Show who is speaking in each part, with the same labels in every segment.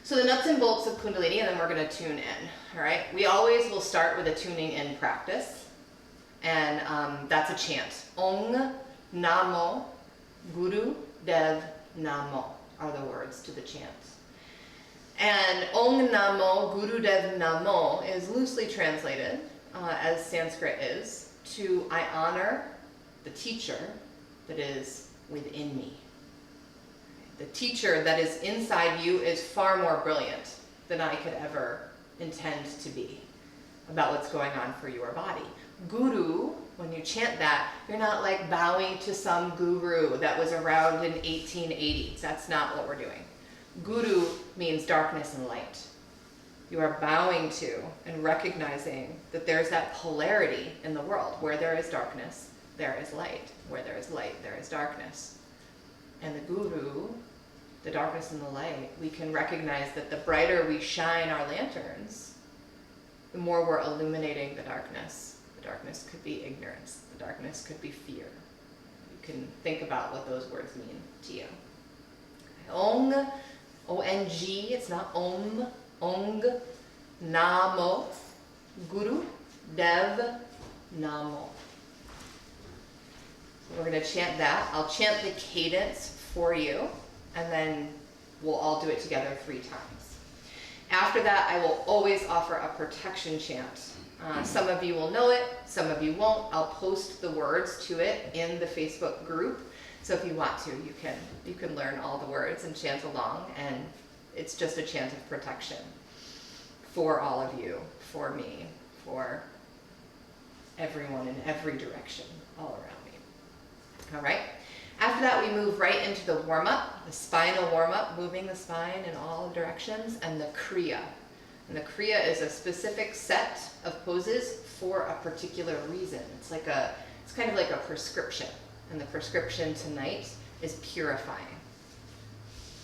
Speaker 1: So the nuts and bolts of Kundalini, and then we're going to tune in, all right? We always will start with a tuning in practice, and that's a chant. Ong Namo Guru Dev Namo are the words to the chant. And Ong Namo Guru Dev Namo is loosely translated, as Sanskrit is, to I honor the teacher that is within me. The teacher that is inside you is far more brilliant than I could ever intend to be about what's going on for your body. Guru, when you chant that, you're not like bowing to some guru that was around in 1880. That's not what we're doing. Guru means darkness and light. You are bowing to and recognizing that there's that polarity in the world. Where there is darkness, there is light. Where there is light, there is darkness. And the guru, the darkness and the light, we can recognize that the brighter we shine our lanterns, the more we're illuminating the darkness. The darkness could be ignorance. The darkness could be fear. You can think about what those words mean to you. Ong, O-N-G, it's not Om. Ong, Namo, Guru, Dev, Namo. We're going to chant that. I'll chant the cadence for you, and then we'll all do it together 3 times. After that, I will always offer a protection chant. Some of you will know it, some of you won't. I'll post the words to it in the Facebook group. So if you want to, you can learn all the words and chant along, and it's just a chant of protection for all of you, for me, for everyone in every direction, all around me. All right. After that, we move right into the warm-up, the spinal warm-up, moving the spine in all directions, and the Kriya. And the Kriya is a specific set of poses for a particular reason. It's kind of like a prescription. And the prescription tonight is purifying.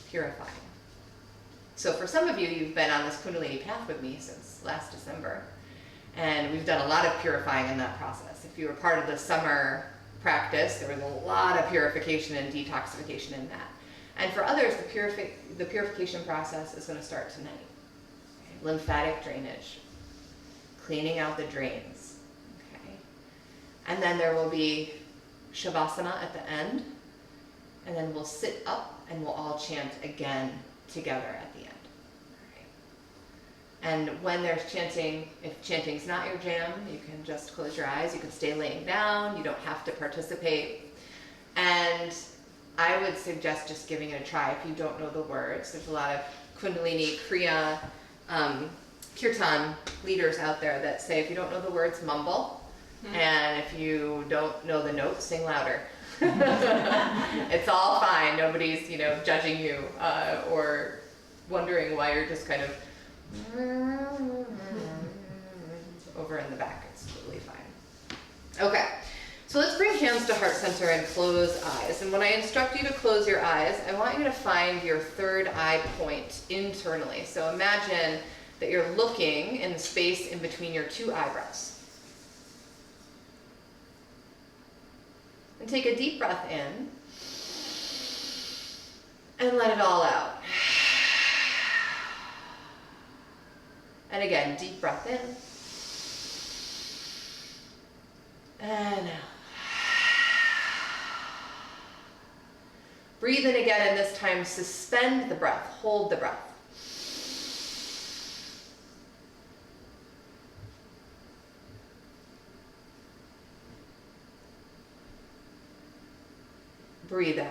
Speaker 1: Purifying. So for some of you, you've been on this Kundalini path with me since last December. And we've done a lot of purifying in that process. If you were part of the summer practice, there was a lot of purification and detoxification in that. And for others, the purification process is going to start tonight. Okay? Lymphatic drainage, cleaning out the drains. Okay? And then there will be Shavasana at the end, and then we'll sit up and we'll all chant again together at the end. And when there's chanting, if chanting's not your jam, you can just close your eyes. You can stay laying down. You don't have to participate. And I would suggest just giving it a try if you don't know the words. There's a lot of Kundalini, Kriya, Kirtan leaders out there that say if you don't know the words, mumble. And if you don't know the notes, sing louder. It's all fine. Nobody's, judging you or wondering why you're just kind of over in the back. It's totally fine. Okay, so let's bring hands to heart center and close eyes. And when I instruct you to close your eyes, I want you to find your third eye point internally. So imagine that you're looking in the space in between your 2 eyebrows. And take a deep breath in and let it all out. And again, deep breath in and out. Breathe in again, and this time suspend the breath, hold the breath. Breathe out.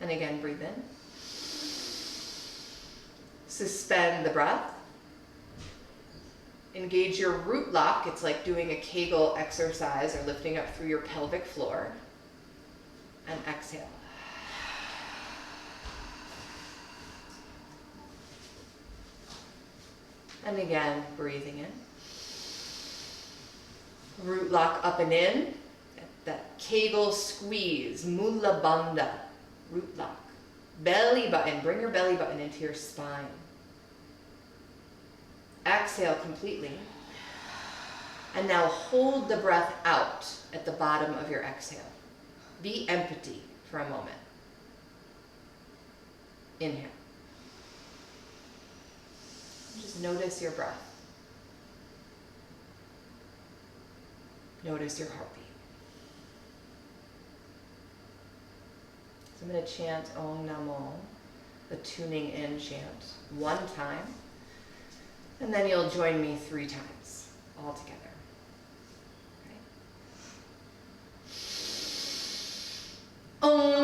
Speaker 1: And again, breathe in. Suspend the breath. Engage your root lock. It's like doing a Kegel exercise or lifting up through your pelvic floor. And exhale. And again, breathing in. Root lock up and in. That Kegel squeeze, Mula Bandha, root lock. Belly button, bring your belly button into your spine. Exhale completely. And now hold the breath out at the bottom of your exhale. Be empty for a moment. Inhale. Just notice your breath. Notice your heartbeat. So I'm going to chant Om Namo, the tuning in chant, one time. And then you'll join me 3 times, all together. Okay? Om.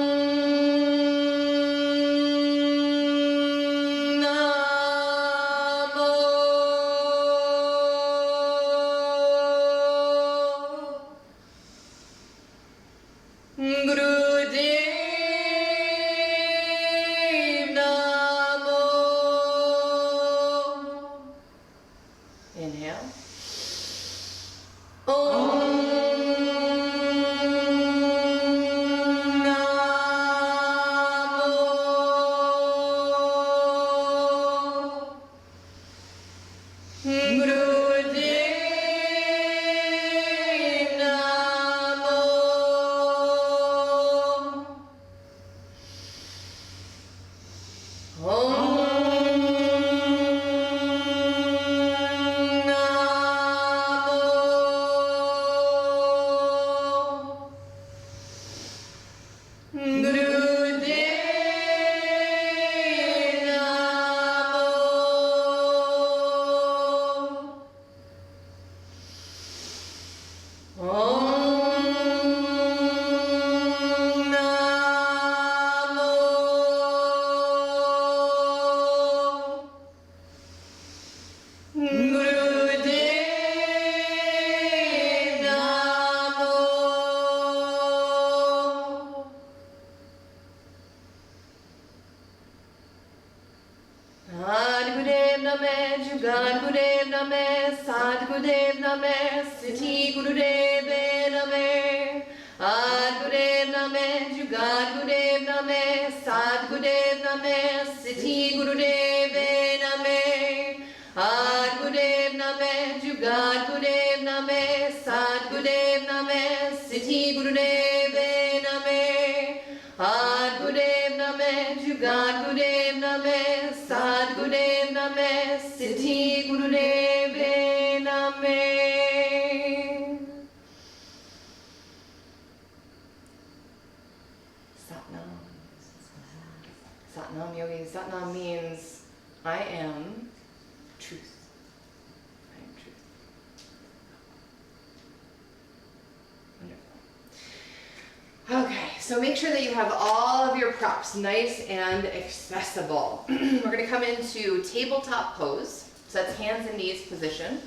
Speaker 1: Satnam yogis. Satnam means I am truth. I am truth. Wonderful. Okay, so make sure that you have all of your props nice and accessible. We're going to come into tabletop pose. So that's hands and knees position.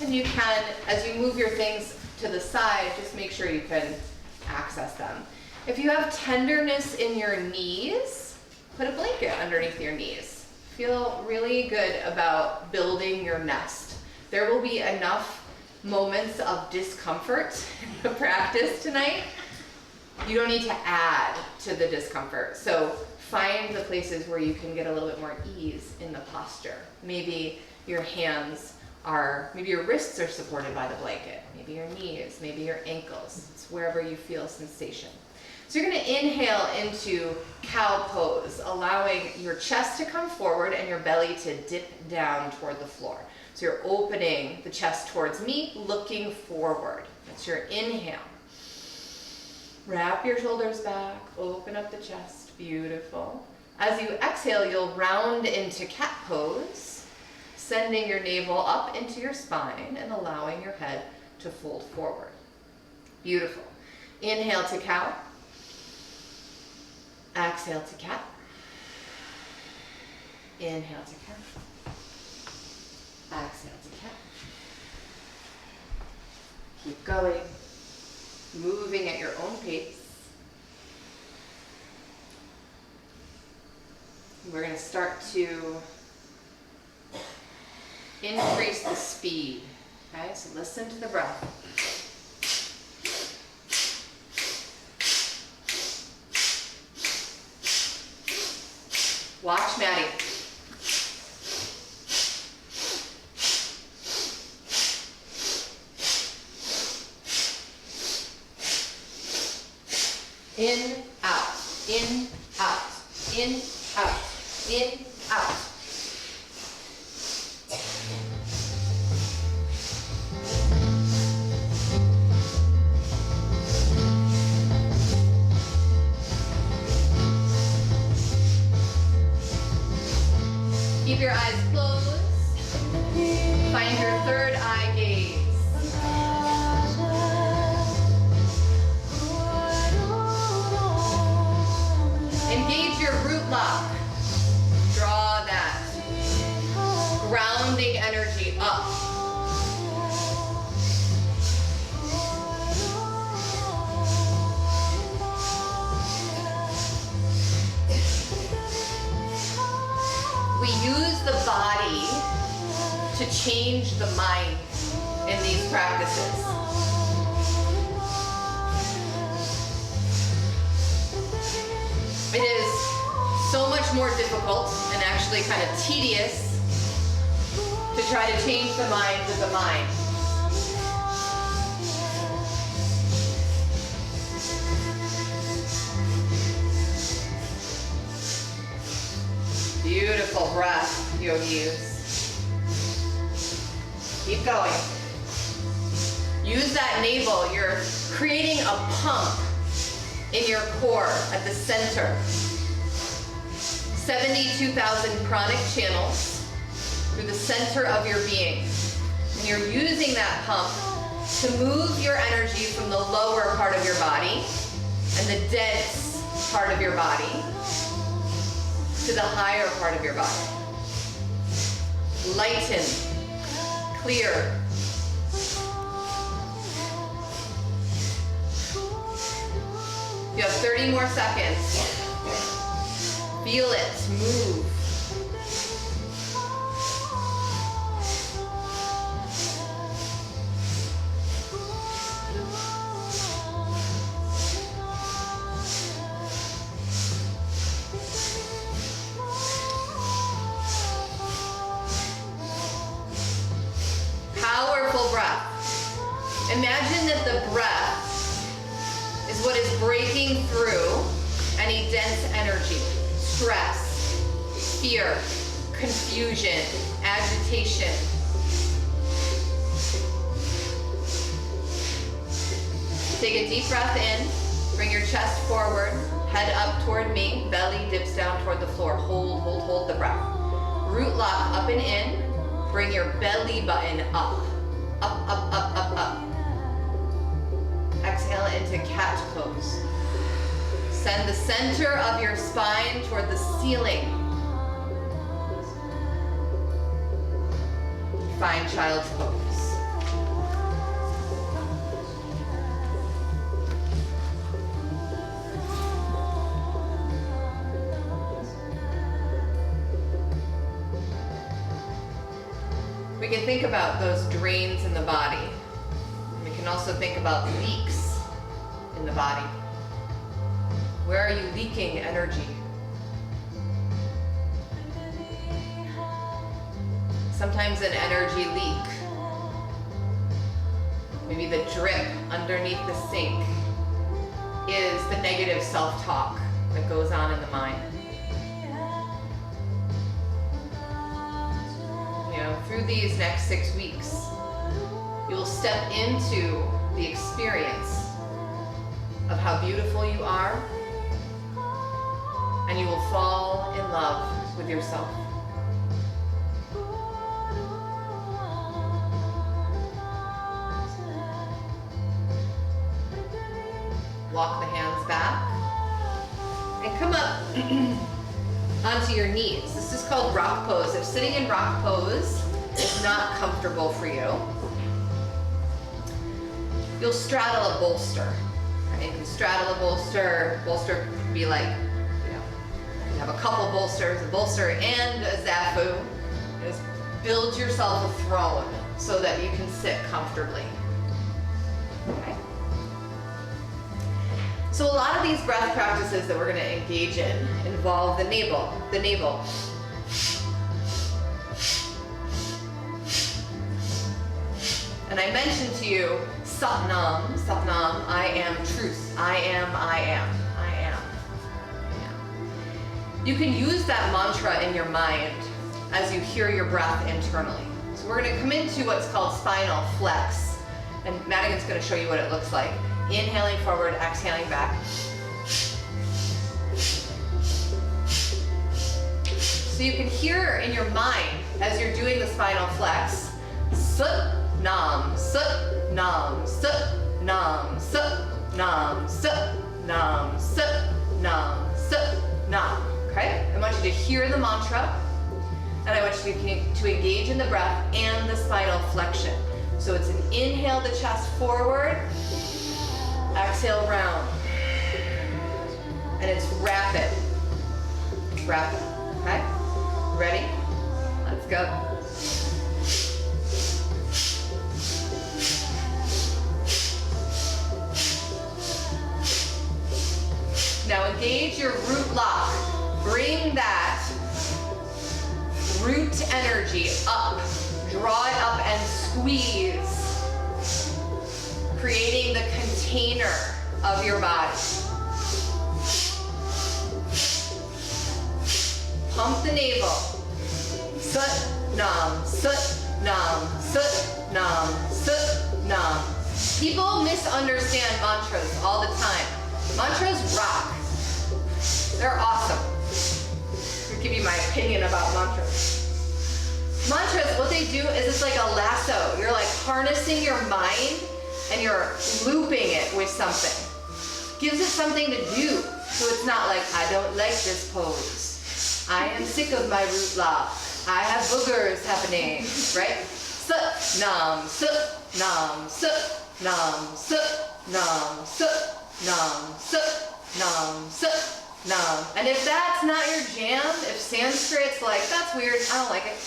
Speaker 1: And you can, as you move your things to the side, just make sure you can access them. If you have tenderness in your knees, put a blanket underneath your knees. Feel really good about building your nest. There will be enough moments of discomfort in the practice tonight. You don't need to add to the discomfort. So find the places where you can get a little bit more ease in the posture. Maybe your hands are, maybe your wrists are supported by the blanket. Maybe your knees, maybe your ankles. It's wherever you feel sensation. So you're going to inhale into cow pose, allowing your chest to come forward and your belly to dip down toward the floor. So you're opening the chest towards me, looking forward. That's your inhale. Wrap your shoulders back, open up the chest. Beautiful. As you exhale, you'll round into cat pose, sending your navel up into your spine and allowing your head to fold forward. Beautiful. Inhale to cow. Exhale to cat. Inhale to cat. Exhale to cat. Keep going. Moving at your own pace. We're going to start to increase the speed. Okay, so listen to the breath. Watch Maddie. In, out, in, out, in, out, in, out. Keep your eyes closed. Find your third eye gaze. Engage your root lock. Draw that grounding energy up. We use the body to change the mind in these practices. It is so much more difficult and actually kind of tedious to try to change the mind with the mind. Beautiful breath, yogis. Keep going. Use that navel. You're creating a pump in your core at the center. 72,000 pranic channels through the center of your being. And you're using that pump to move your energy from the lower part of your body and the dense part of your body to the higher part of your body. Lighten, clear. You have 30 more seconds. Feel it, move. Powerful breath. Imagine that the breath is what is breaking through any dense energy, stress, fear, confusion, agitation. Take a deep breath in, bring your chest forward, head up toward me, belly dips down toward the floor. Hold, hold, hold the breath. Root lock up and in, bring your belly button up, up, up, up, up, up. Exhale into cat pose. Send the center of your spine toward the ceiling. Find child's pose. We can think about those drains in the body. We can also think about leaks in the body. Where are you leaking energy? Sometimes an energy leak, maybe the drip underneath the sink, is the negative self-talk that goes on in the mind. You know, through these next 6 weeks, you will step into the experience of how beautiful you are, and you will fall in love with yourself. Walk the hands back and come up onto your knees. This is called rock pose. If sitting in rock pose is not comfortable for you, you'll straddle a bolster. Right? You can straddle a bolster. Bolster could be like, you know, you have a couple bolsters, a bolster and a zafu. Just build yourself a throne so that you can sit comfortably. Okay? So a lot of these breath practices that we're going to engage in involve the navel. And I mentioned to you, Satnam, I am truth. I am. You can use that mantra in your mind as you hear your breath internally. So we're going to come into what's called spinal flex. And Madigan's going to show you what it looks like. Inhaling forward, exhaling back. So you can hear in your mind as you're doing the spinal flex, sut, nam, sut, nam, sut, nam, sut, nam, sut, nam, sut, nam, sut, nam. Okay? I want you to hear the mantra, and I want you to engage in the breath and the spinal flexion. So it's an inhale the chest forward, exhale round. And it's rapid. It's rapid. Okay? Ready? Let's go. Now engage your root lock. Bring that root energy up. Draw it up and squeeze, creating the container of your body. Pump the navel. Sut, nam, sut, nam, sut, nam, sut, nam. People misunderstand mantras all the time. Mantras rock. They're awesome. I'll give you my opinion about mantras. Mantras, what they do is it's like a lasso. You're like harnessing your mind and you're looping it with something. Gives it something to do. So it's not like, I don't like this pose. I am sick of my root lock. I have boogers happening, right? Sut, nam, sut, nam, sut, nam, sut, nam, sut, nam, sut, nam, sut, nam. And if that's not your jam, if Sanskrit's like, that's weird, I don't like it.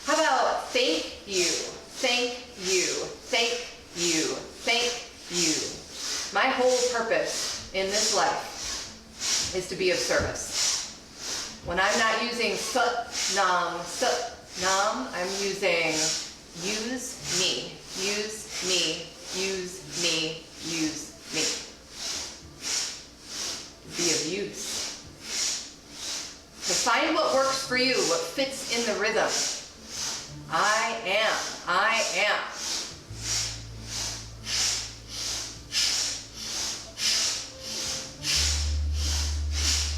Speaker 1: How about thank you, thank you, thank you, thank you. My whole purpose in this life is to be of service. When I'm not using sut, nam, I'm using use me, use me, use me, use me. Be of use. So find what works for you, what fits in the rhythm. I am.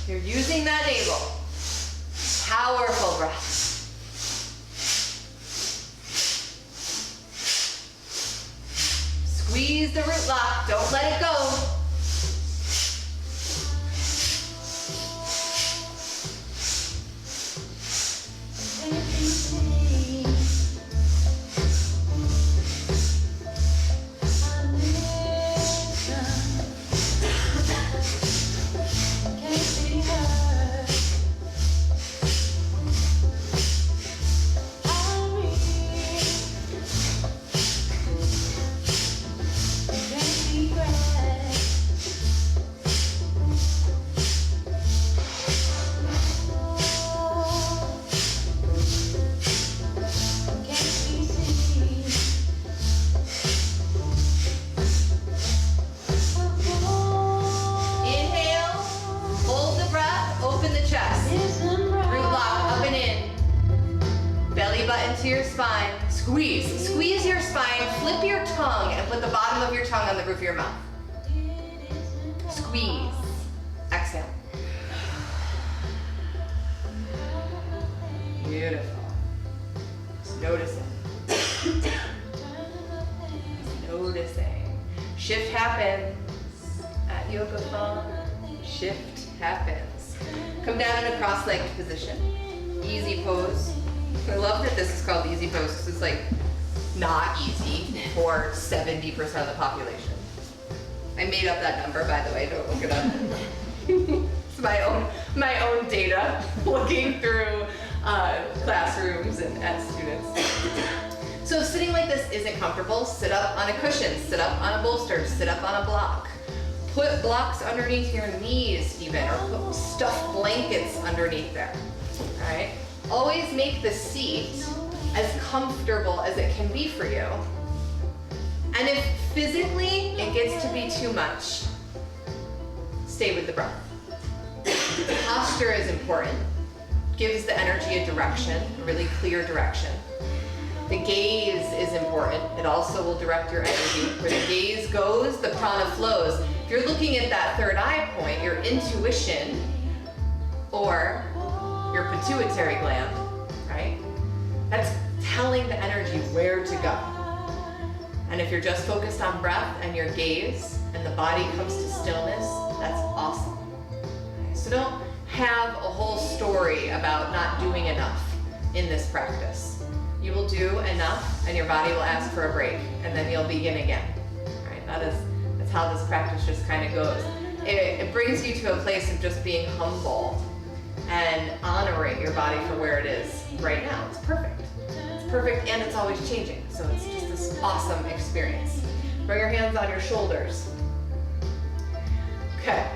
Speaker 1: You're using that navel. Powerful breath. Squeeze the root lock, don't let it go. To your spine, squeeze your spine, flip your tongue and put the bottom of your tongue on the roof of your mouth. Squeeze, exhale. Beautiful. Just noticing. Noticing. Shift happens at yoga fun. Shift happens. Come down in a cross-legged position. Easy pose. I love that this is called the easy pose because it's like not easy for 70% of the population. I made up that number, by the way, don't look it up. It's my own data looking through classrooms and students. So if sitting like this isn't comfortable, sit up on a cushion, sit up on a bolster, sit up on a block. Put blocks underneath your knees even, or put stuffed blankets underneath there, all right? Always make the seat as comfortable as it can be for you. And if physically it gets to be too much, stay with the breath. The posture is important. Gives the energy a direction, a really clear direction. The gaze is important. It also will direct your energy. Where the gaze goes, the prana flows. If you're looking at that third eye point, your intuition or your pituitary gland, right? That's telling the energy where to go. And if you're just focused on breath and your gaze and the body comes to stillness, that's awesome. So don't have a whole story about not doing enough in this practice. You will do enough and your body will ask for a break and then you'll begin again. Right? That's how this practice just kind of goes. It brings you to a place of just being humble and honoring your body for where it is right now. It's perfect. It's perfect and it's always changing. So it's just this awesome experience. Bring your hands on your shoulders. Okay.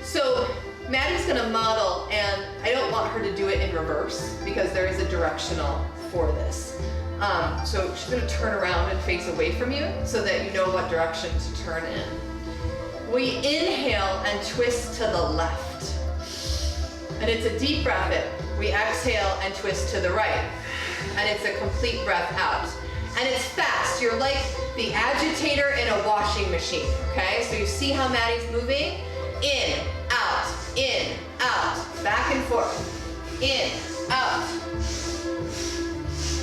Speaker 1: So Maddie's gonna model, and I don't want her to do it in reverse because there is a directional for this. So she's gonna turn around and face away from you so that you know what direction to turn in. We inhale and twist to the left. And it's a deep breath in. We exhale and twist to the right. And it's a complete breath out. And it's fast. You're like the agitator in a washing machine, okay? So you see how Maddie's moving? In, out, back and forth. In, out.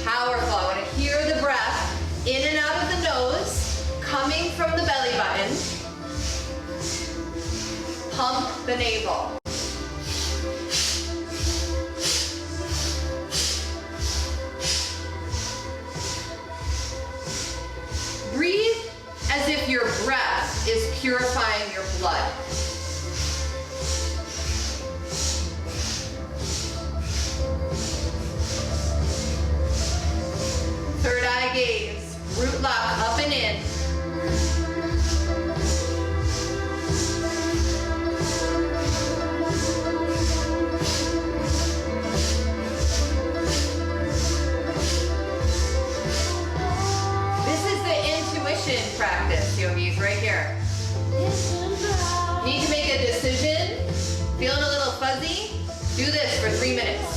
Speaker 1: Powerful. I want to hear the breath in and out of the nose, coming from the belly button. Pump the navel. Breathe as if your breath is purifying your blood. Third eye gaze, root lock up and in. This is the intuition practice, yogis, right here. Need to make a decision? Feeling a little fuzzy? Do this for 3 minutes.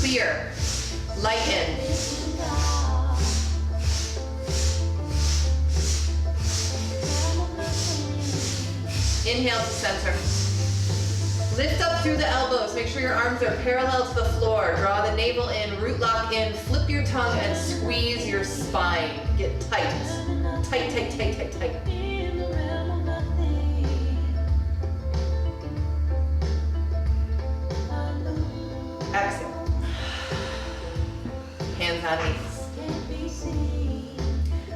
Speaker 1: Clear. Lighten. Inhale to center. Lift up through the elbows. Make sure your arms are parallel to the floor. Draw the navel in, root lock in, flip your tongue and squeeze your spine. Get tight. Tight, tight, tight, tight, tight. Exhale. Hands on knees.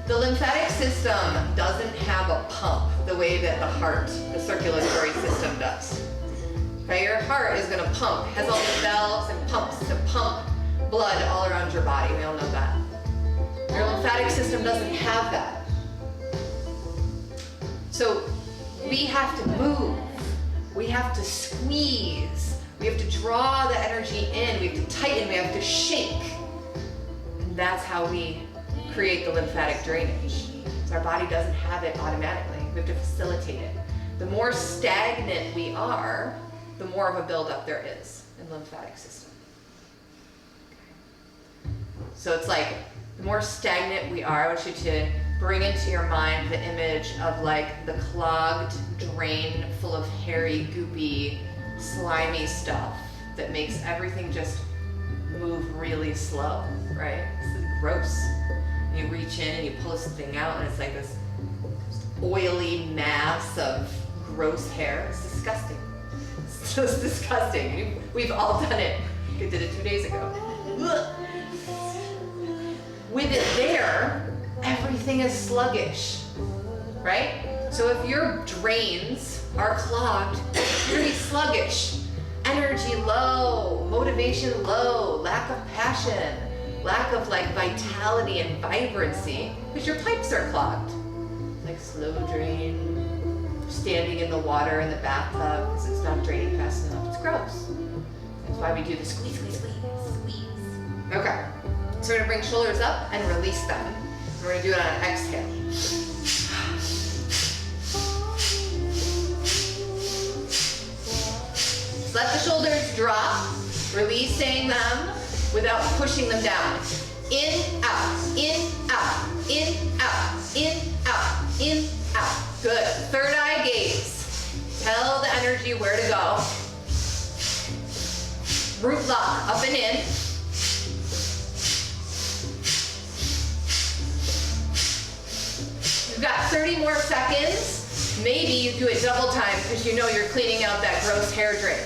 Speaker 1: The lymphatic system doesn't have a pump the way that the heart, the circulatory system does. Okay, your heart is going to pump, has all the valves and pumps to pump blood all around your body. We all know that. Your lymphatic system doesn't have that. So we have to move. We have to squeeze. We have to draw the energy in. We have to tighten. We have to shake. That's how we create the lymphatic drainage. So our body doesn't have it automatically. We have to facilitate it. The more stagnant we are, the more of a buildup there is in the lymphatic system. Okay. So it's like, the more stagnant we are, I want you to bring into your mind the image of like the clogged drain full of hairy, goopy, slimy stuff that makes everything just move really slow, right? This is gross. And you reach in and you pull this thing out and it's like this oily mass of gross hair. It's disgusting. It's just disgusting. We've all done it. We did it 2 days ago. Ugh. With it there, everything is sluggish, right? So if your drains are clogged, you're gonna be sluggish. Energy low, motivation low, lack of passion, lack of like vitality and vibrancy, because your pipes are clogged. Like slow drain, standing in the water in the bathtub because it's not draining fast enough. It's gross. That's why we do the squeeze, squeeze, squeeze, squeeze. Okay, so we're gonna bring shoulders up and release them. We're gonna do it on an exhale. drop, releasing them without pushing them down. In, out, in, out, in, out, in, out, in, out. Good. Third eye gaze. Tell the energy where to go. Root lock, up and in. You've got 30 more seconds. Maybe you do it double time because you know you're cleaning out that gross hair drip.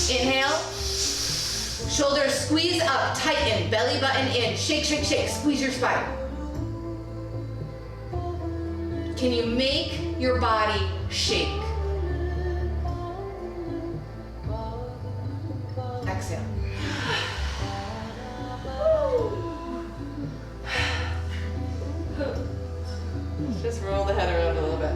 Speaker 1: Inhale. Shoulders squeeze up, tighten, belly button in. Shake, shake, shake. Squeeze your spine. Can you make your body shake? Exhale. Just roll the head around a little bit.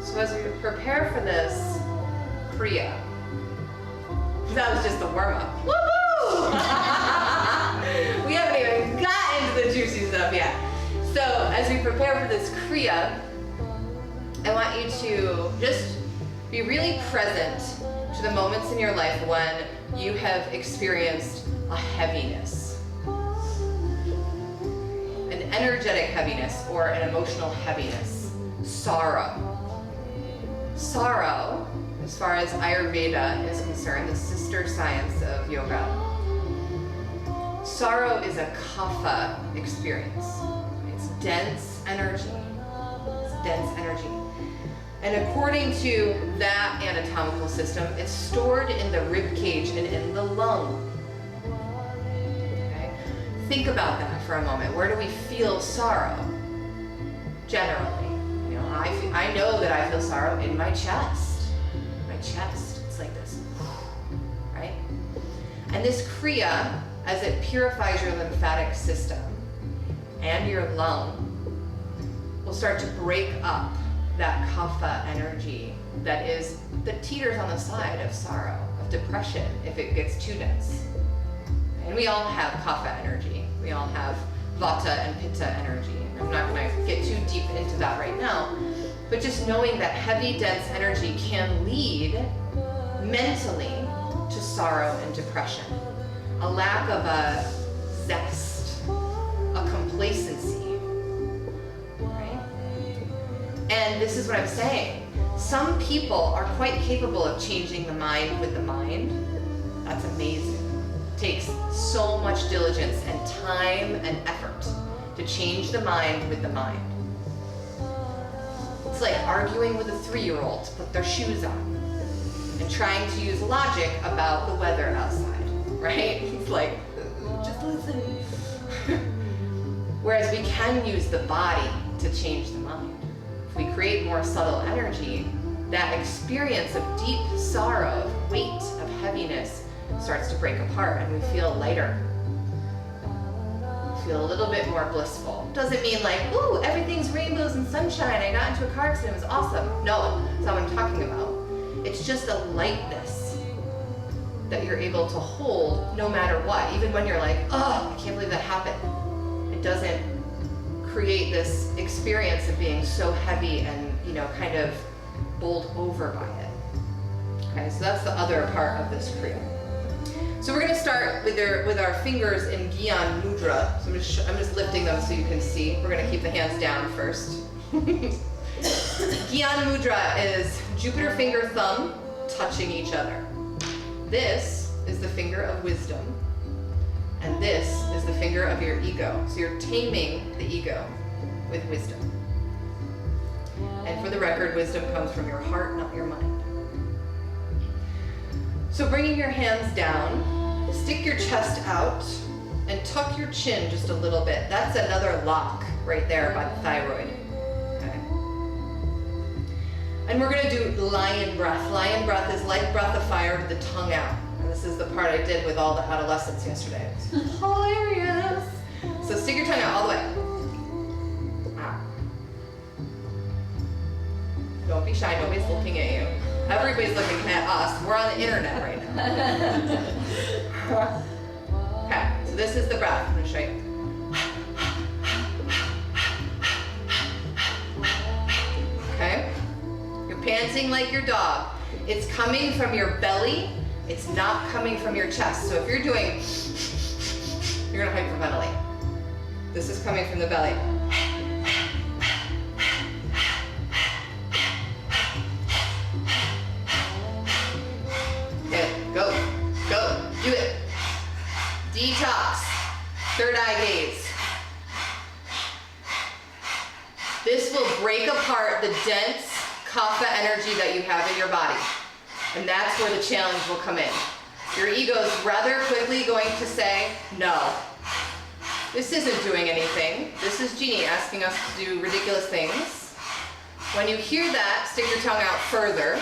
Speaker 1: So as we prepare for this Kriya, that was just the warm-up. Woohoo! We haven't even gotten into the juicy stuff yet. So as we prepare for this Kriya, I want you to just be really present to the moments in your life when you have experienced a heaviness, an energetic heaviness or an emotional heaviness, sorrow. Sorrow, as far as Ayurveda is concerned, the sister science of yoga, sorrow is a kapha experience. It's dense energy. It's dense energy. And according to that anatomical system, it's stored in the rib cage and in the lung. Okay? Think about that for a moment. Where do we feel sorrow? Generally. I know that I feel sorrow in my chest. My chest. It's like this. Right? And this Kriya, as it purifies your lymphatic system and your lung, will start to break up that kapha energy that teeters on the side of sorrow, of depression, if it gets too dense. And we all have kapha energy. We all have vata and pitta energy. I'm not going to get too deep into that right now, but just knowing that heavy, dense energy can lead mentally to sorrow and depression. A lack of a zest, a complacency, right? And this is what I'm saying. Some people are quite capable of changing the mind with the mind. That's amazing. It takes so much diligence and time and effort to change the mind with the mind. It's like arguing with a 3-year-old to put their shoes on and trying to use logic about the weather outside, right? It's like, just listen. Whereas we can use the body to change the mind. If we create more subtle energy, that experience of deep sorrow, of weight, of heaviness starts to break apart and we feel lighter. Feel a little bit more blissful. Doesn't mean like, ooh, everything's rainbows and sunshine. I got into a car accident, it was awesome. No, that's not what I'm talking about. It's just a lightness that you're able to hold no matter what. Even when you're like, oh, I can't believe that happened. It doesn't create this experience of being so heavy and, kind of bowled over by it. Okay, so that's the other part of this Kriya. So we're going to start with our fingers in Gyan Mudra. So I'm just lifting them so you can see. We're going to keep the hands down first. Gyan Mudra is Jupiter finger thumb touching each other. This is the finger of wisdom. And this is the finger of your ego. So you're taming the ego with wisdom. And for the record, wisdom comes from your heart, not your mind. So bringing your hands down, Stick your chest out and tuck your chin just a little bit. That's another lock right there by the thyroid. Okay. And we're gonna do lion breath. Lion breath is like breath of fire with the tongue out. And this is the part I did with all the adolescents yesterday. It's hilarious. So stick your tongue out all the way. Out. Don't be shy, nobody's looking at you. Everybody's looking at us. We're on the internet right now. Okay, so this is the breath. I'm gonna show you. Okay? You're panting like your dog. It's coming from your belly. It's not coming from your chest. So if you're doing, you're gonna hyperventilate. This is coming from the belly. Okay, go, do it. Detox, third eye gaze. This will break apart the dense kapha energy that you have in your body. And that's where the challenge will come in. Your ego is rather quickly going to say, no, this isn't doing anything. This is Jeannie asking us to do ridiculous things. When you hear that, stick your tongue out further.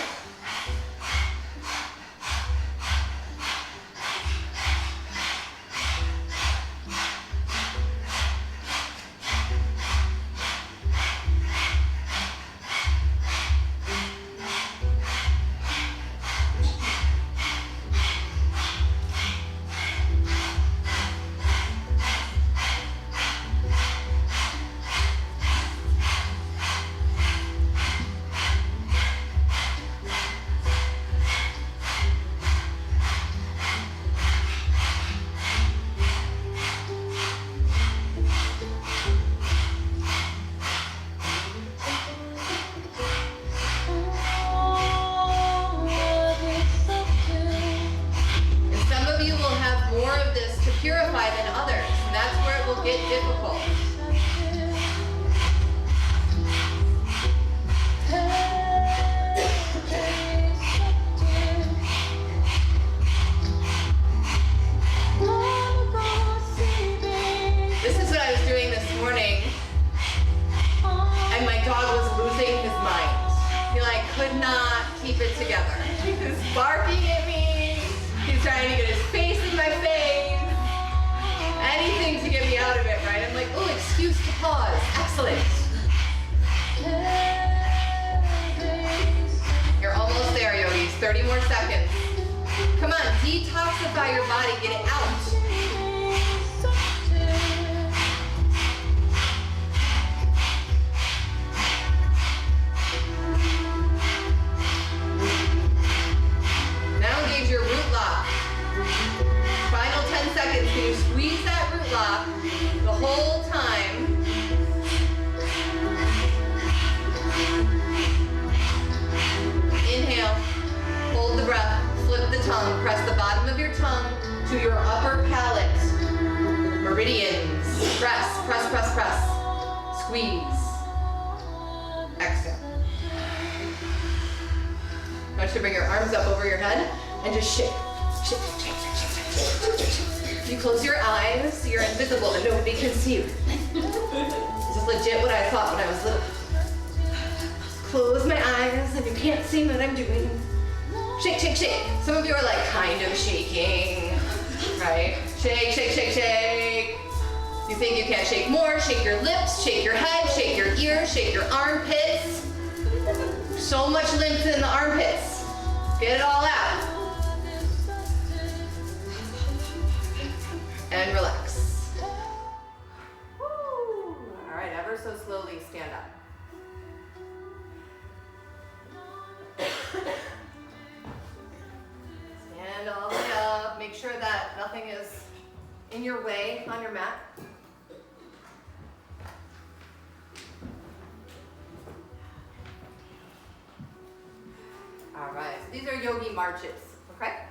Speaker 1: These are yogi marches, okay?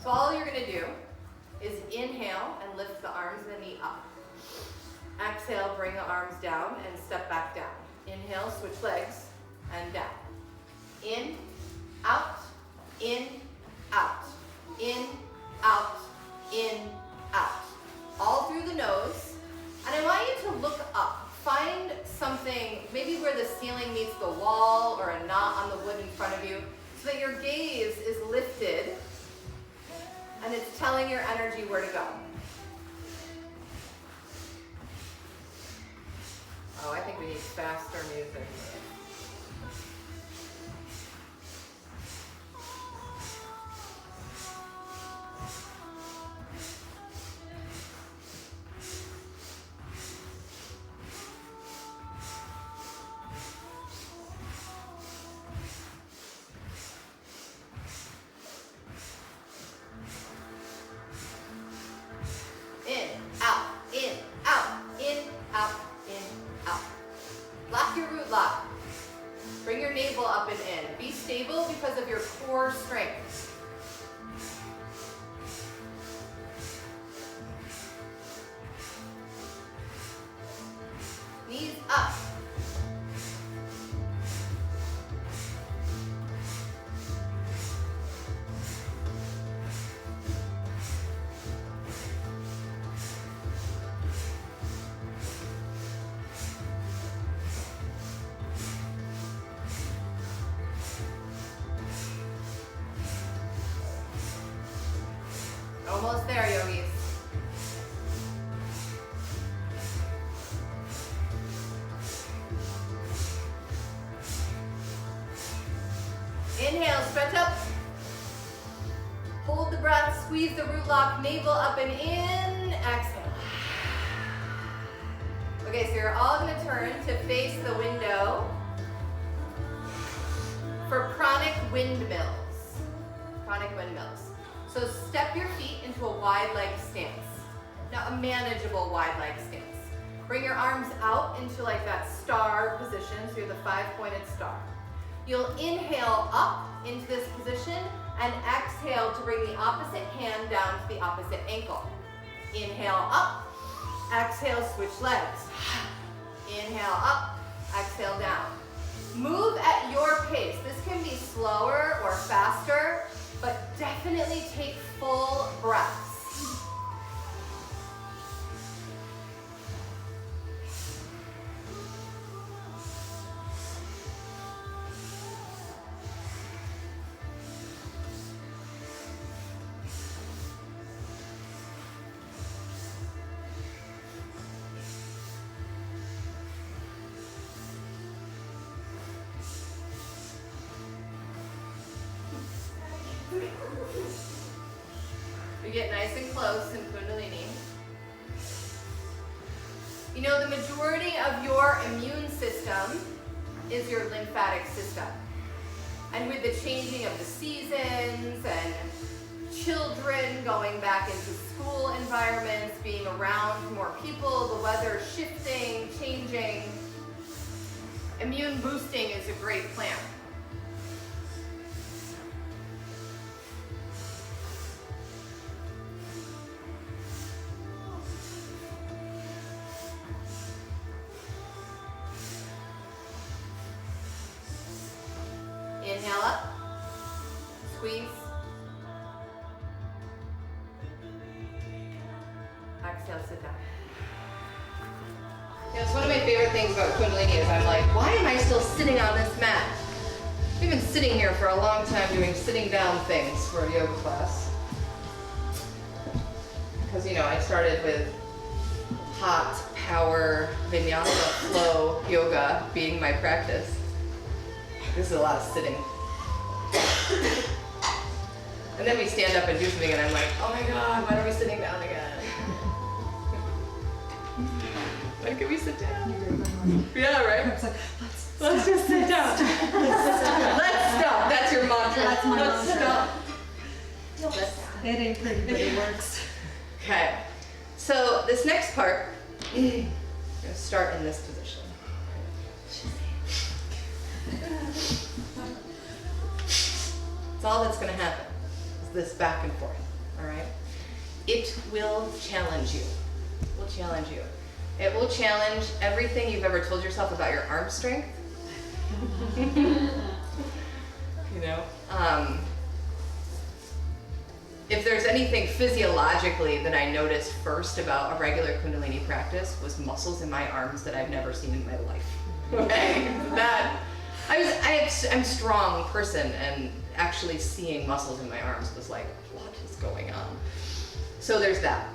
Speaker 1: So all you're gonna do is inhale and lift the arms and the knee up. Exhale, bring the arms down and step back down. Inhale, switch legs and down. In, out, in, out, in, out, in,
Speaker 2: so that your gaze is lifted and it's telling your energy where to go. Oh, I think we need faster music. In, out, in, out, in, out, in, out. Lock your root lock. Bring your navel up and in. Be stable because of your core strength. Knees up. Almost there, yogis. Inhale, stretch up. Hold the breath, squeeze the root lock, navel up and in, exhale. Okay, so you're all gonna turn to face the window for pranic windmills. Pranic windmills. So step your feet into a wide leg stance. Now a manageable wide leg stance. Bring your arms out into like that star position, so you're the 5-pointed star. You'll inhale up into this position and exhale to bring the opposite hand down to the opposite ankle. Inhale up, exhale, switch legs. Inhale up, exhale down. Move at your pace. This can be slower or faster, but definitely take full breaths. We get nice and close in Kundalini. You know, the majority of your immune system is your lymphatic system. And with the changing of the seasons and children going back into school environments, being around more people, the weather shifting, changing, immune boosting is a great plan. Inhale up, squeeze, exhale, sit down.
Speaker 1: Yeah, it's one of my favorite things about Kundalini is I'm like, why am I still sitting on this mat? I've been sitting here for a long time doing sitting down things for a yoga class. Because, you know, I started with hot, power, vinyasa, flow, yoga being my practice. This is a lot of sitting. And then we stand up and do something and I'm like, oh my God, why are we sitting down again? When can we sit down? Yeah, right?
Speaker 3: It's like,
Speaker 1: Let's just sit down. Let's stop. That's your mantra.
Speaker 3: That's my
Speaker 1: Let's
Speaker 3: mantra.
Speaker 1: stop.
Speaker 3: it ain't pretty, but it works.
Speaker 1: Okay. So this next part, I'm going to start in this position. It's all that's going to happen is this back and forth, all right? It will challenge you. It will challenge you. It will challenge everything you've ever told yourself about your arm strength. You know? If there's anything physiologically that I noticed first about a regular Kundalini practice was muscles in my arms that I've never seen in my life. Okay? I'm a strong person, and actually seeing muscles in my arms was like, what is going on? So there's that.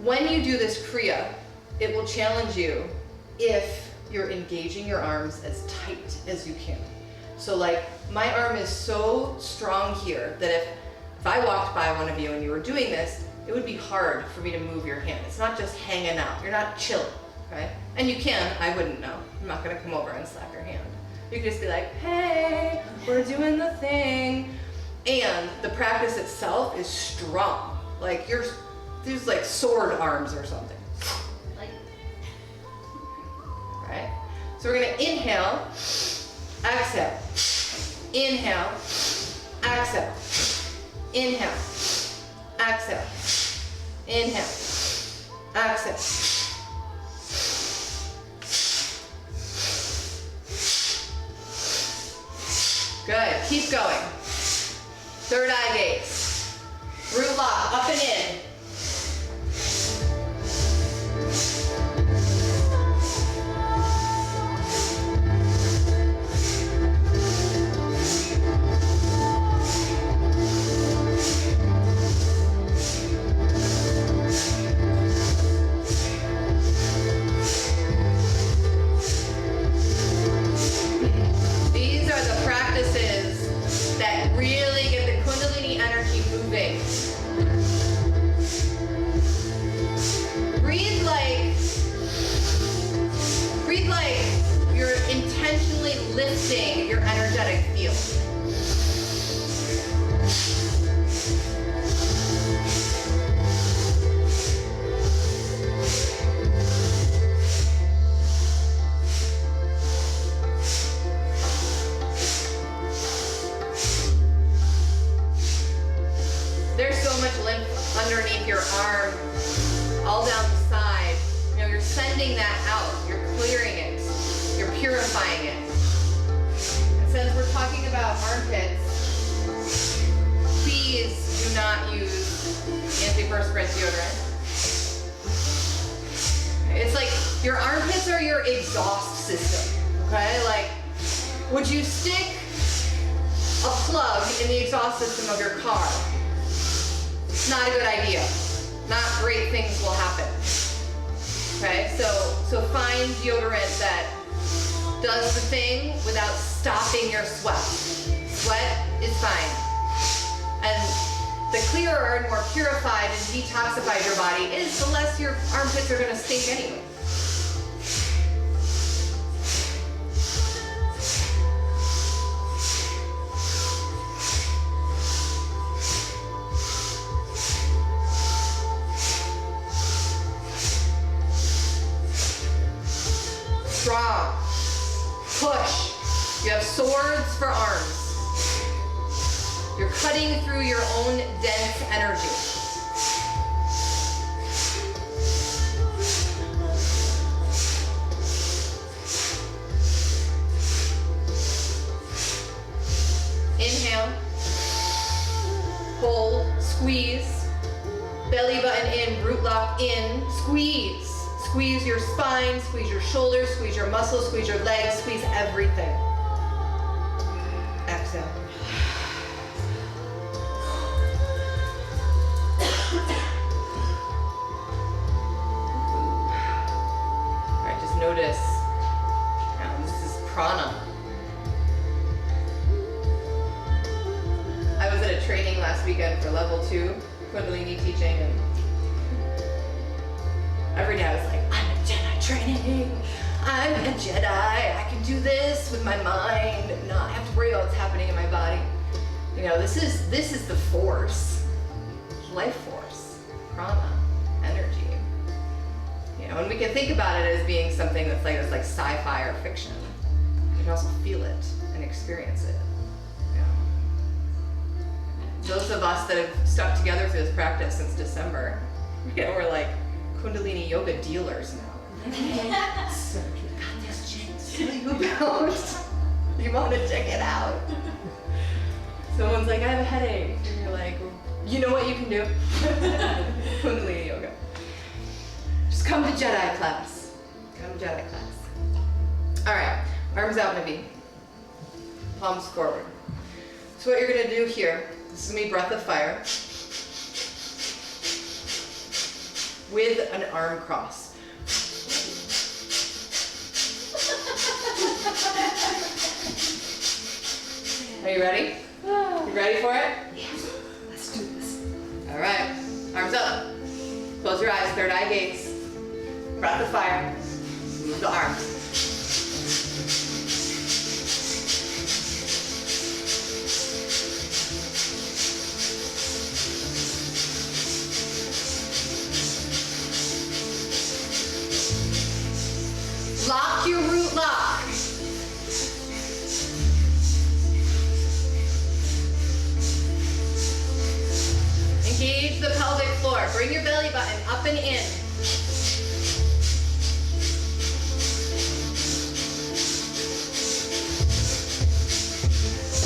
Speaker 1: When you do this Kriya, it will challenge you if you're engaging your arms as tight as you can. So like, my arm is so strong here that if I walked by one of you and you were doing this, it would be hard for me to move your hand. It's not just hanging out. You're not chilling, okay? And you can, I wouldn't know. I'm not gonna come over and slap your hand. You can just be like, hey, we're doing the thing. And the practice itself is strong. Like there's like sword arms or something. Right? So we're gonna inhale, exhale. Inhale, exhale. Inhale, exhale. Inhale, exhale. Good, keep going. Third eye gaze. Root lock, up and in. Lifting your energetic field. There's so much lymph underneath your arm, all down the side. You know, you're sending that out, you're clearing it, you're purifying it. Since we're talking about armpits, please do not use antiperspirant deodorant. It's like your armpits are your exhaust system, okay? Like, would you stick a plug in the exhaust system of your car? It's not a good idea. Not great things will happen. Okay, so find deodorant that does the thing without stopping your sweat. Sweat is fine. And the clearer and more purified and detoxified your body is, the less your armpits are gonna stink anyway. Strong. Push. You have swords for arms. You're cutting through your own dense energy. Inhale. Hold. Squeeze. Belly button in. Root lock in. Squeeze. Squeeze your spine, squeeze your shoulders, squeeze your muscles, squeeze your legs, squeeze everything. Exhale. All right, just notice, this is prana. I was at a training last weekend for level 2 Kundalini teaching, and every day I was like, I'm a Jedi training. I'm a Jedi. I can do this with my mind and not have to worry about what's happening in my body. You know, this is the force, life force, prana, energy. You know, and we can think about it as being something that's like sci-fi or fiction. You can also feel it and experience it. You know. Those of us that have stuck together through this practice since December, you know, we're like Kundalini yoga dealers now. So you got this, Jen. Tell you about. You want to check it out. Someone's like, I have a headache. And you're like, well, you know what you can do? Kundalini yoga. Just come to Jedi class. Come to Jedi class. All right, arms out in a V. Palms forward. So what you're gonna do here, this is gonna be breath of fire with an arm cross. Are you ready? You ready for it?
Speaker 3: Yes. Let's do this.
Speaker 1: All right, arms up. Close your eyes, third eye gaze. Breath of fire. Move the arms. Lock your root lock. Engage the pelvic floor. Bring your belly button up and in.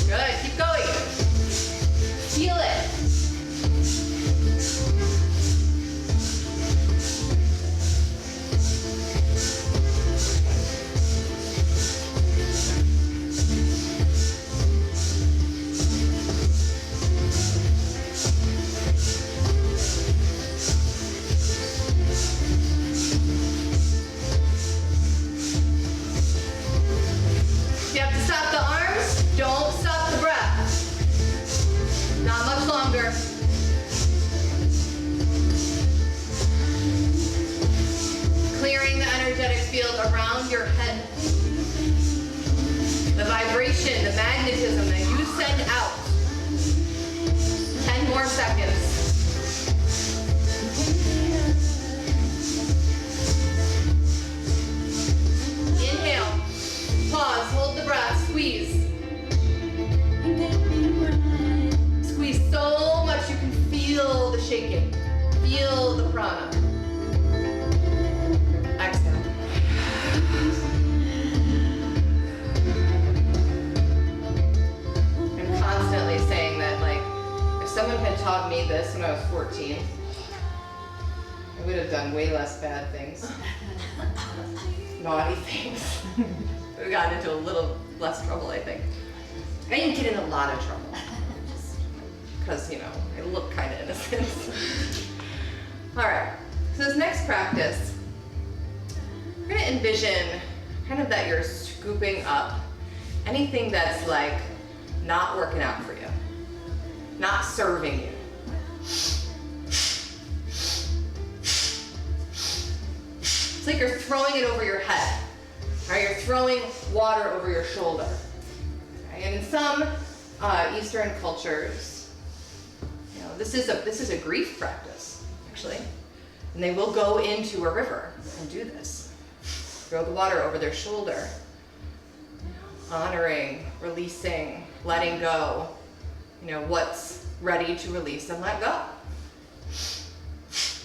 Speaker 1: Good, keep going. Feel it. You have to stop the arms, don't stop the breath. Not much longer. Clearing the energetic field around your head. The vibration, the magnetism that you send out. 10 more seconds. Inhale. Pause, hold the breath, squeeze. Squeeze so much you can feel the shaking. Feel the prana. Exhale. I'm constantly saying that, like, if someone had taught me this when I was 14, I would have done way less bad things. Naughty things. We got into a little less trouble, I think. I didn't get in a lot of trouble. Because, you know, I look kind of innocent. All right, so this next practice, we're gonna envision kind of that you're scooping up anything that's like not working out for you, not serving you. It's like you're throwing it over your head. Right, you're throwing water over your shoulder. Okay? And in some Eastern cultures, you know, this is a grief practice, actually. And they will go into a river and do this. Throw the water over their shoulder. Honoring, releasing, letting go. You know, what's ready to release and let go.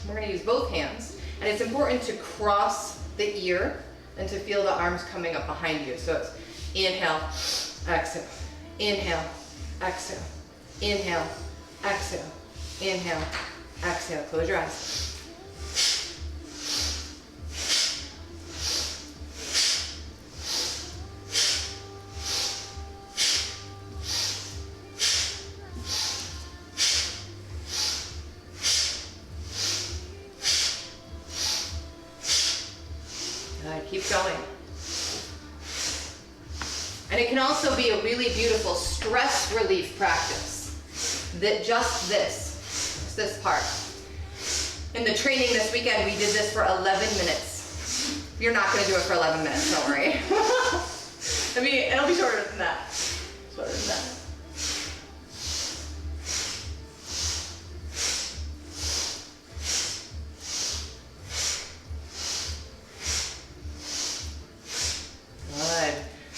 Speaker 1: We're going to use both hands. And it's important to cross the ear and to feel the arms coming up behind you. So it's inhale, exhale, inhale, exhale, inhale, exhale, inhale, exhale. Close your eyes. Keep going. And it can also be a really beautiful stress relief practice. That just this part. In the training this weekend, we did this for 11 minutes. You're not going to do it for 11 minutes, don't worry. I mean, it'll be shorter than that. Shorter than that.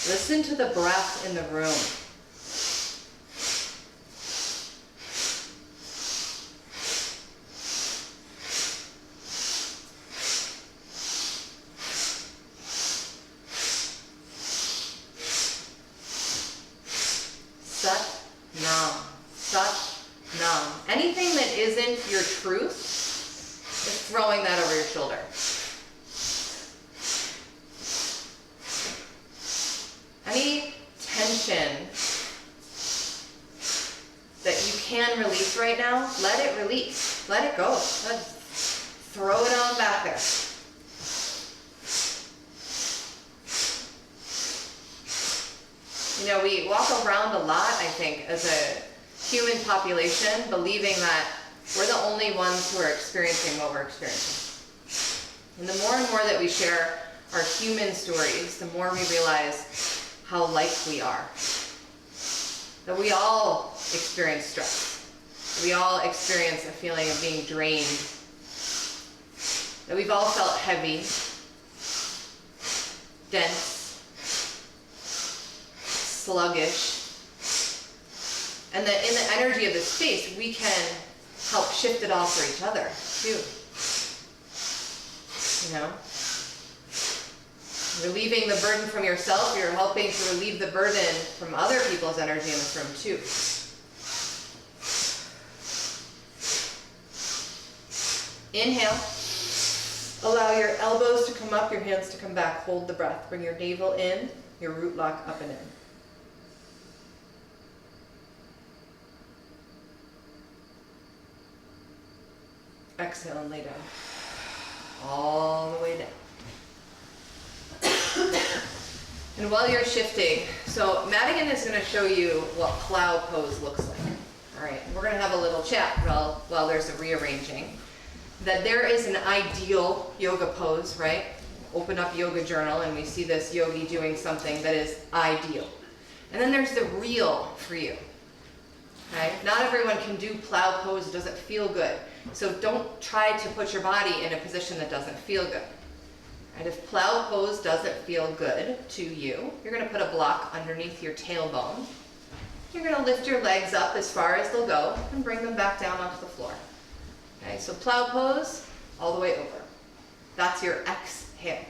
Speaker 1: Listen to the breath in the room. Sat Nam. Sat Nam. Anything that isn't your truth is throwing that over your shoulder. tension that you can release right now, let it release. Let it go. Throw it on back there. You know, we walk around a lot, I think, as a human population, believing that we're the only ones who are experiencing what we're experiencing. And the more and more that we share our human stories, the more we realize how like we are. That we all experience stress. We all experience a feeling of being drained. That we've all felt heavy, dense, sluggish. And that in the energy of this space, we can help shift it all for each other, too. You know? Relieving the burden from yourself, you're helping to relieve the burden from other people's energy in this room, too. Inhale. Allow your elbows to come up, your hands to come back. Hold the breath. Bring your navel in, your root lock up and in. Exhale and lay down. All the way down. And while you're shifting, so Madigan is going to show you what plow pose looks like. All right, we're going to have a little chat while there's a rearranging. That there is an ideal yoga pose, right? Open up yoga journal and we see this yogi doing something that is ideal. And then there's the real for you. Okay? Not everyone can do plow pose, it doesn't feel good. So don't try to put your body in a position that doesn't feel good. And if plow pose doesn't feel good to you, you're going to put a block underneath your tailbone. You're going to lift your legs up as far as they'll go and bring them back down onto the floor. Okay, so plow pose, all the way over. That's your exhale.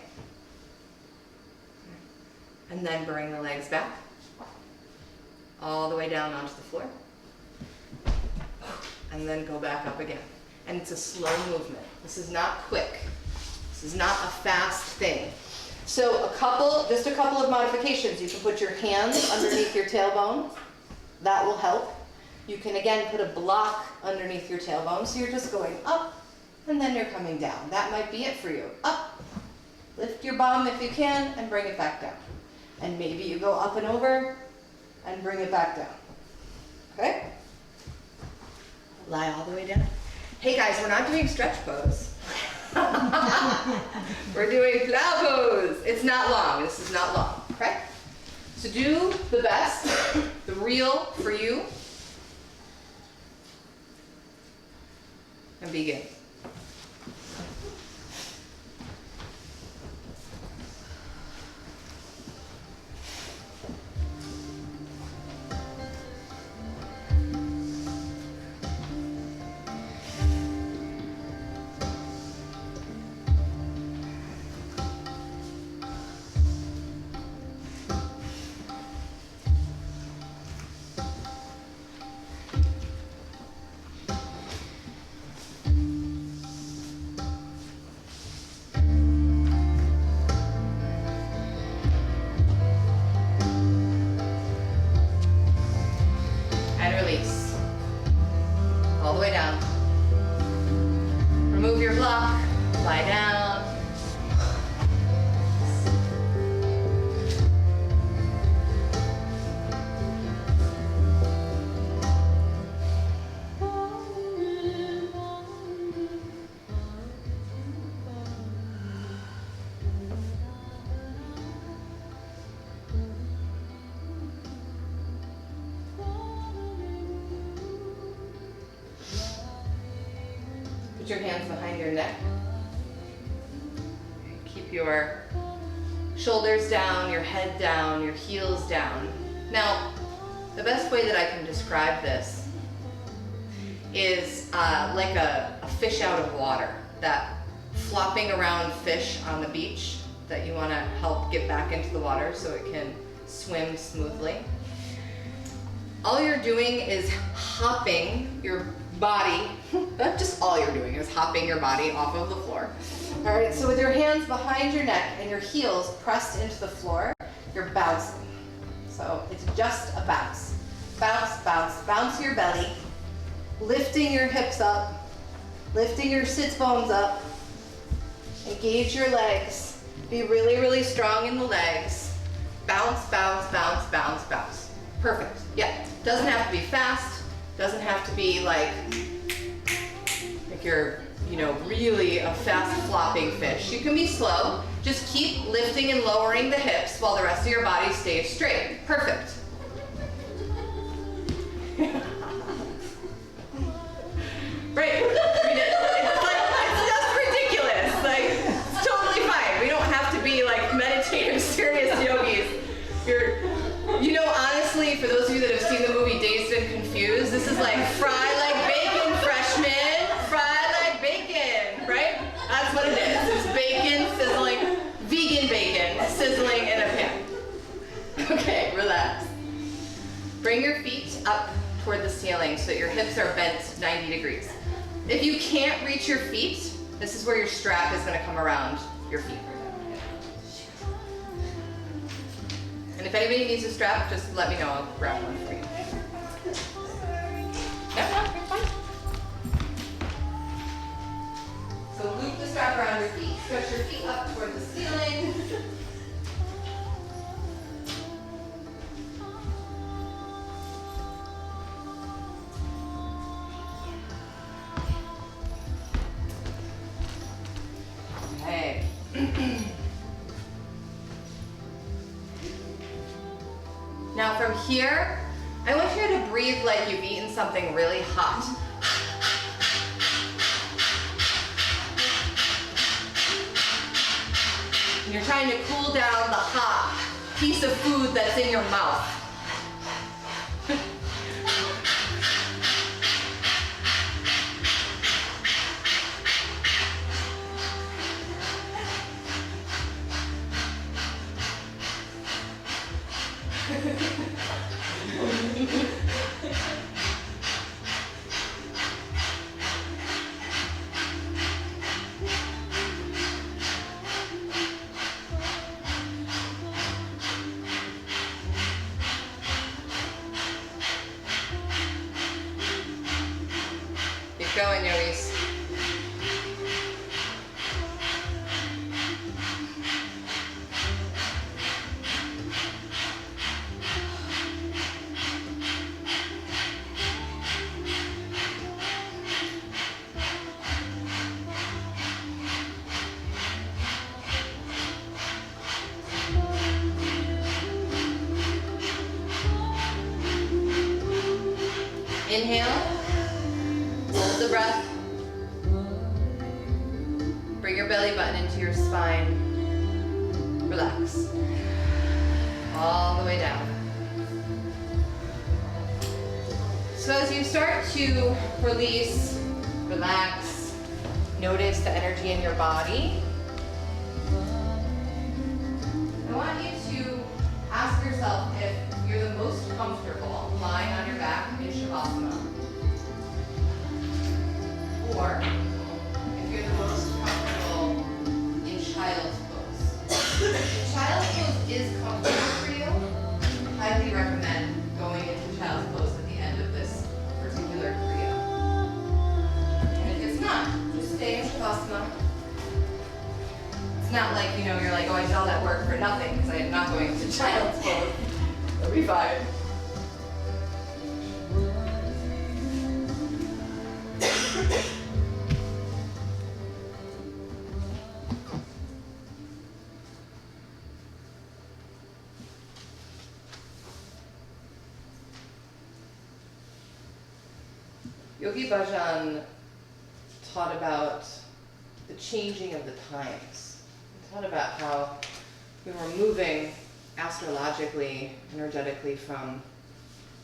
Speaker 1: And then bring the legs back, all the way down onto the floor. And then go back up again. And it's a slow movement. This is not quick. This is not a fast thing. So just a couple of modifications. You can put your hands underneath your tailbone. That will help. You can again put a block underneath your tailbone. So you're just going up and then you're coming down. That might be it for you. Up. Lift your bum if you can and bring it back down. And maybe you go up and over and bring it back down. Okay? Lie all the way down. Hey guys, we're not doing stretch pose. We're doing plow pose. It's not long. This is not long. Okay? So do the best, the real for you, and begin. All the way down. Remove your block, lie down. Put your hands behind your neck. Keep your shoulders down, your head down, your heels down. Now, the best way that I can describe this is like a fish out of water, that flopping around fish on the beach that you want to help get back into the water so it can swim smoothly. All you're doing is hopping your body, that's just all you're doing is hopping your body off of the floor. All right, so with your hands behind your neck and your heels pressed into the floor, you're bouncing.
Speaker 2: So it's just a bounce. Bounce, bounce, bounce your belly. Lifting your hips up, lifting your sits bones up. Engage your legs. Be really, really strong in the legs. Bounce, bounce, bounce, bounce, bounce. Perfect. Yeah. Doesn't have to be fast. Doesn't have to be like you're, really a fast flopping fish. You can be slow. Just keep lifting and lowering the hips while the rest of your body stays straight. Perfect. Right. It's just ridiculous. It's totally fine. We don't have to be meditative, serious yogis. Honestly, for those of you that have seen the movie Dazed and Confused, this is like fry like bacon, freshmen. Fry like bacon, right? That's what it is. It's bacon sizzling, vegan bacon sizzling in a pan. Okay, relax. Bring your feet up toward the ceiling so that your hips are bent 90 degrees. If you can't reach your feet, this is where your strap is going to come around your feet. And if anybody needs a strap, just let me know. I'll grab one for you. No, you're fine. So loop the strap around your feet. Stretch your feet up toward the ceiling. Okay. Now from here, I want you to breathe like you've eaten something really hot. And you're trying to cool down the hot piece of food that's in your mouth. Keep going, yogis. Inhale, hold the breath. Bring your belly button into your spine. Relax. All the way down. So as you start to release, relax, notice the energy in your body, I want you to ask yourself if you're the most comfortable lying on your back in Shavasana, or if you're the most comfortable in child's pose. If child's pose is comfortable for you, I highly recommend going into child's pose at the end of this particular kriya. And if it's not, just stay in Shavasana. It's not like, you're like, oh, I did all that work for nothing because I am not going to child's pose. It'll be fine. Yogi Bhajan taught about the changing of the times. He taught about how we were moving astrologically, energetically from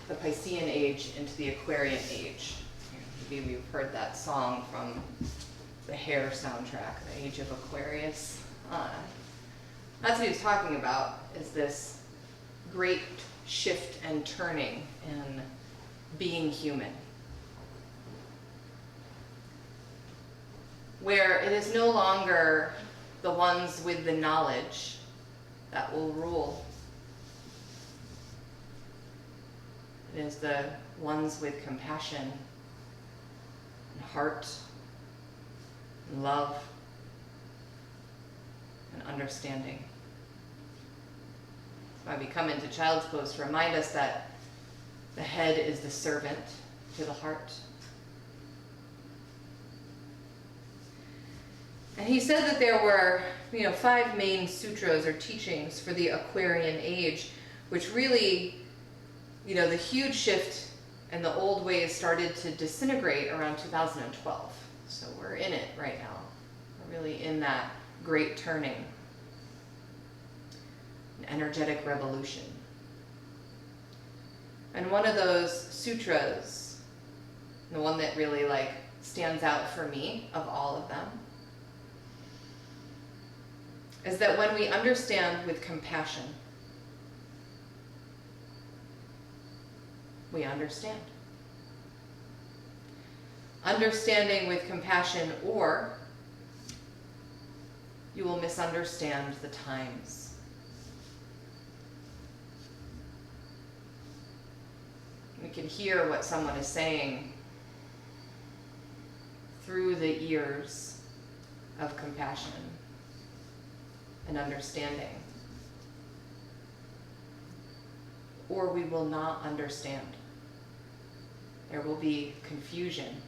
Speaker 2: the Piscean age into the Aquarian age. Maybe we've heard that song from the Hair soundtrack, the Age of Aquarius. That's what he's talking about, is this great shift and turning in being human, where it is no longer the ones with the knowledge that will rule.
Speaker 1: It is the ones with compassion and heart and love and understanding. That's why we come into child's pose to remind us that the head is the servant to the heart. And he said that there were, 5 main sutras or teachings for the Aquarian age, which really, the huge shift and the old ways started to disintegrate around 2012. So we're in it right now. We're really in that great turning, an energetic revolution. And one of those sutras, the one that really stands out for me of all of them, is that when we understand with compassion, we understand. Understanding with compassion, or you will misunderstand the times. We can hear what someone is saying through the ears of compassion and understanding, or we will not understand. There will be confusion.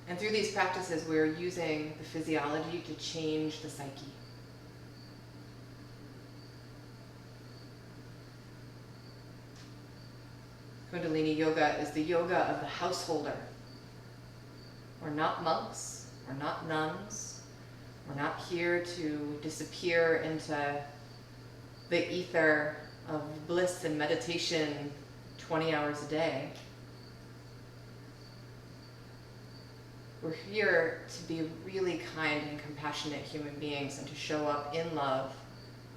Speaker 1: And through these practices, we're using the physiology to change the psyche. Kundalini yoga is the yoga of the householder. We're not monks, we're not nuns, we're not here to disappear into the ether of bliss and meditation 20 hours a day. We're here to be really kind and compassionate human beings and to show up in love,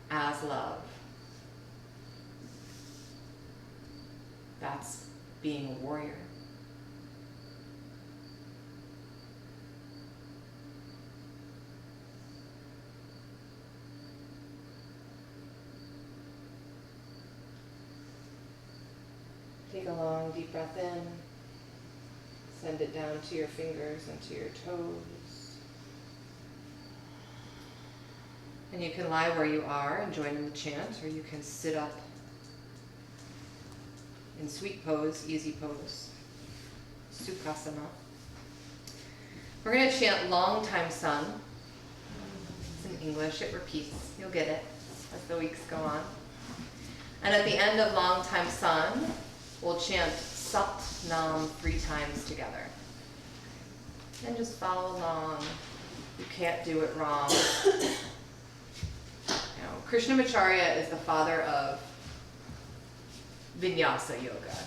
Speaker 1: as love. That's being a warrior. Take a long, deep breath in. Send it down to your fingers and to your toes. And you can lie where you are and join in the chant, or you can sit up in sweet pose, easy pose, Sukhasana. We're going to chant Long Time Sun. It's in English, it repeats. You'll get it as the weeks go on. And at the end of Long Time Sun, we'll chant Sat Nam 3 times together. And just follow along. You can't do it wrong. Krishnamacharya is the father of Vinyasa yoga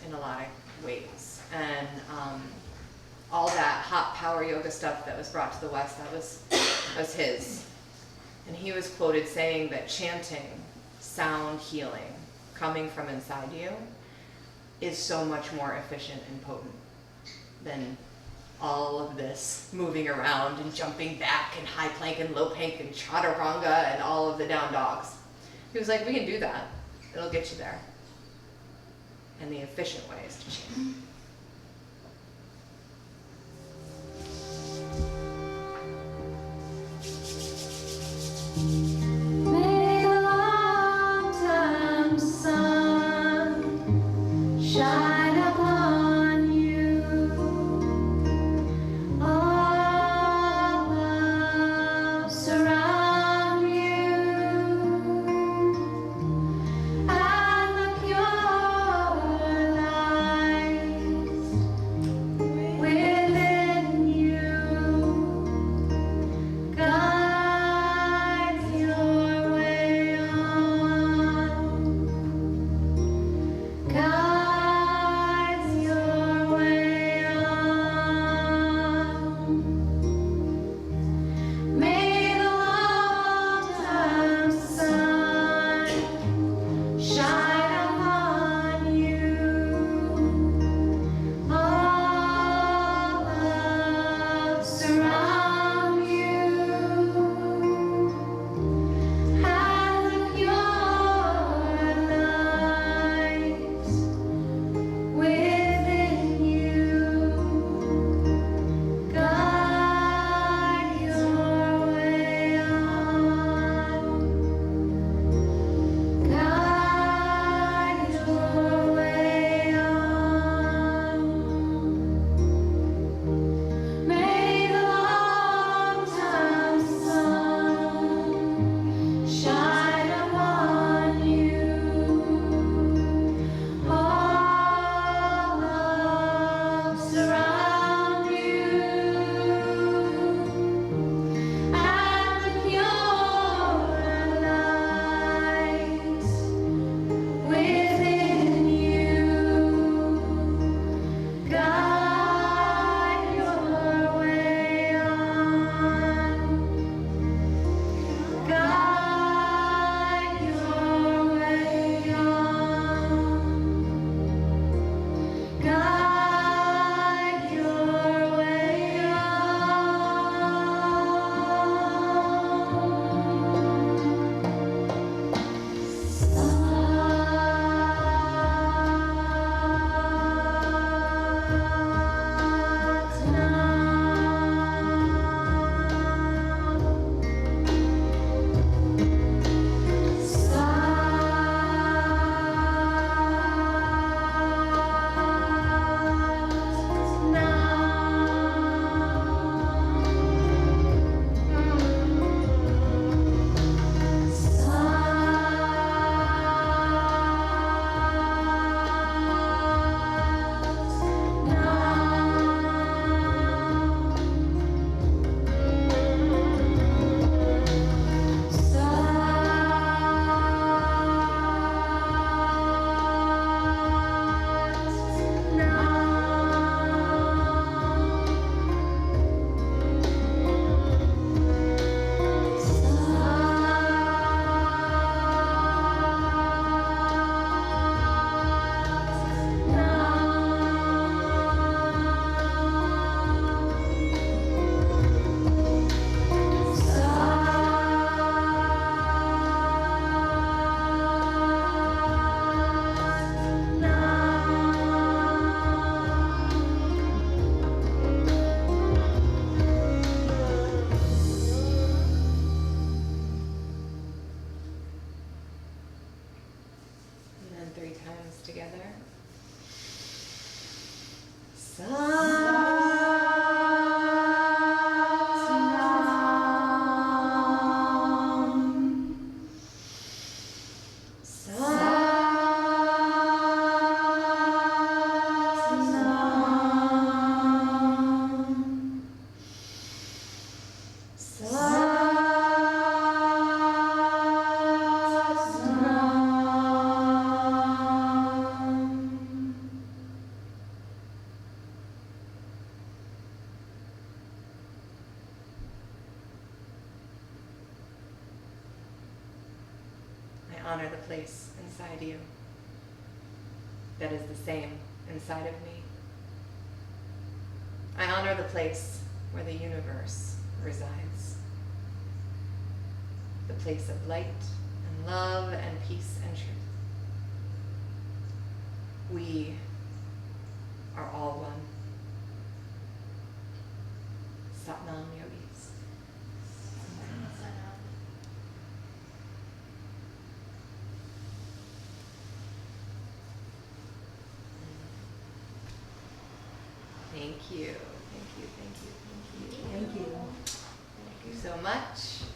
Speaker 1: in a lot of ways. And all that hot power yoga stuff that was brought to the West, that was his. And he was quoted saying that chanting, sound healing, coming from inside you, is so much more efficient and potent than all of this moving around and jumping back and high plank and low plank and chaturanga and all of the down dogs. He was like, we can do that. It'll get you there. And the efficient way is to chant.
Speaker 4: May the long-time sun shine upon you. All love surround you, and the pure light
Speaker 1: I honor the place inside you that is the same inside of me. I honor the place where the universe resides. The place of light and love and peace and truth. We are all one. Satnam Yogis. Thank you. Thank you. Thank you. Thank you.
Speaker 3: Thank you.
Speaker 1: Thank you so much.